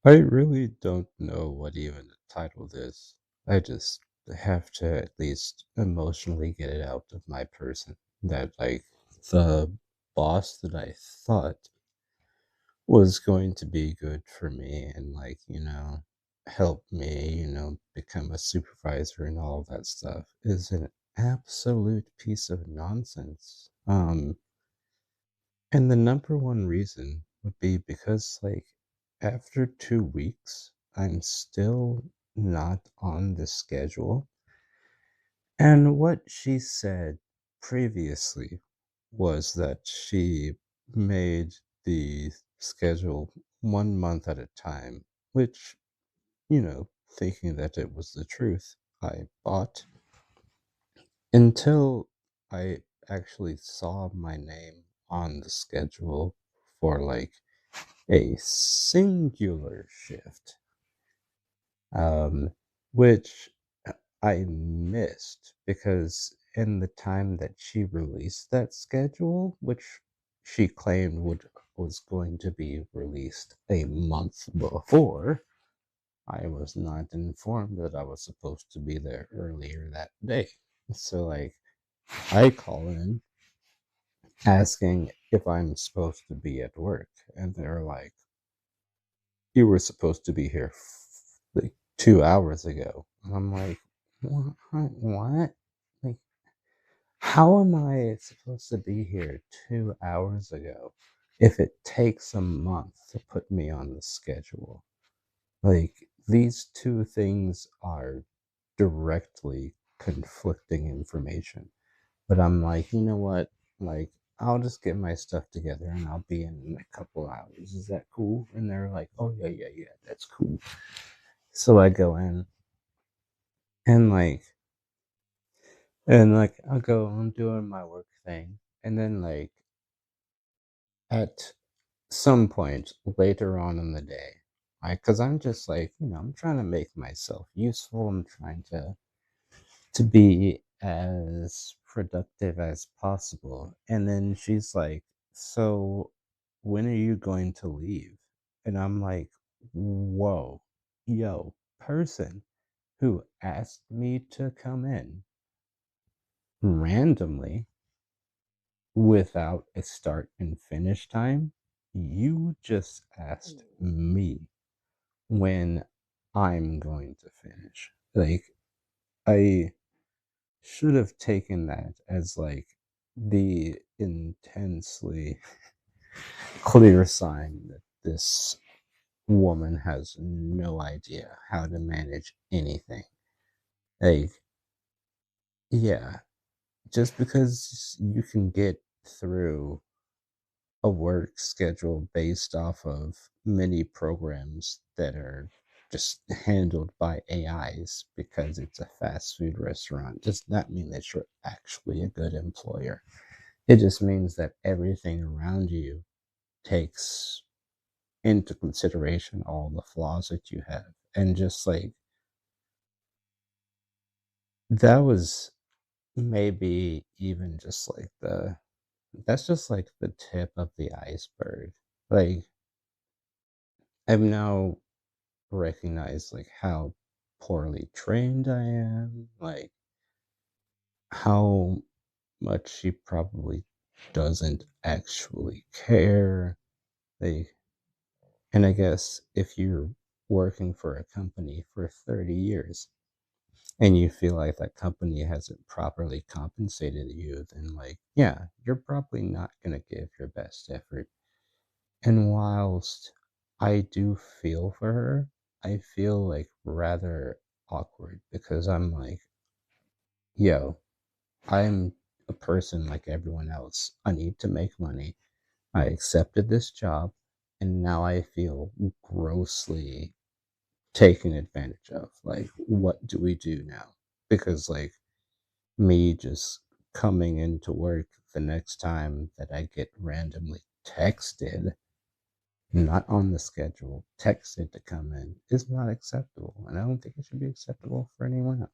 I really don't know what even to title this. I just have to at least emotionally get it out of my person that, like, the boss that I thought was going to be good for me and, like, help me, become a supervisor and all that stuff is an absolute piece of nonsense. And the number one reason would be because, like, after 2 weeks, I'm still not on the schedule. And what she said previously was that she made the schedule 1 month at a time, which, thinking that it was the truth, I bought until I actually saw my name on the schedule for, like, a singular shift, um, which I missed because in the time that she released that schedule, which she claimed was going to be released a month before, I was not informed that I was supposed to be there earlier that day. So, like, I call in asking if I'm supposed to be at work, and they're like, "You were supposed to be here like 2 hours ago." And I'm like, What? Like, how am I supposed to be here 2 hours ago if it takes a month to put me on the schedule?" Like, these two things are directly conflicting information. But I'm like, you know what? Like, I'll just get my stuff together and I'll be in a couple hours. Is that cool? And they're like, oh, yeah, yeah, yeah, that's cool. So I go in and I'll go, I'm doing my work thing. And then, like, at some point later on in the day, because I'm just like, I'm trying to make myself useful. I'm trying to be as productive as possible. And then she's like, "So, when are you going to leave?" And I'm like, "Whoa, yo, person who asked me to come in randomly without a start and finish time, you just asked me when I'm going to finish." Like, I should have taken that as, like, the intensely clear sign that this woman has no idea how to manage anything. Like, yeah, just because you can get through a work schedule based off of many programs that are just handled by AIs because it's a fast food restaurant does not mean that you're actually a good employer. It just means that everything around you takes into consideration all the flaws that you have. And just like that was maybe even just like that's just like the tip of the iceberg. Like, I've now recognized like how poorly trained I am, like how much she probably doesn't actually care. Like, and I guess if you're working for a company for 30 years and you feel like that company hasn't properly compensated you, then, like, yeah, you're probably not going to give your best effort. And whilst I do feel for her, I feel like rather awkward because I'm like, yo, I'm a person like everyone else. I need to make money. I accepted this job, and now I feel grossly taken advantage of. Like, what do we do now? Because, like, me just coming into work the next time that I get randomly texted, not on the schedule, texted to come in, is not acceptable. And I don't think it should be acceptable for anyone else.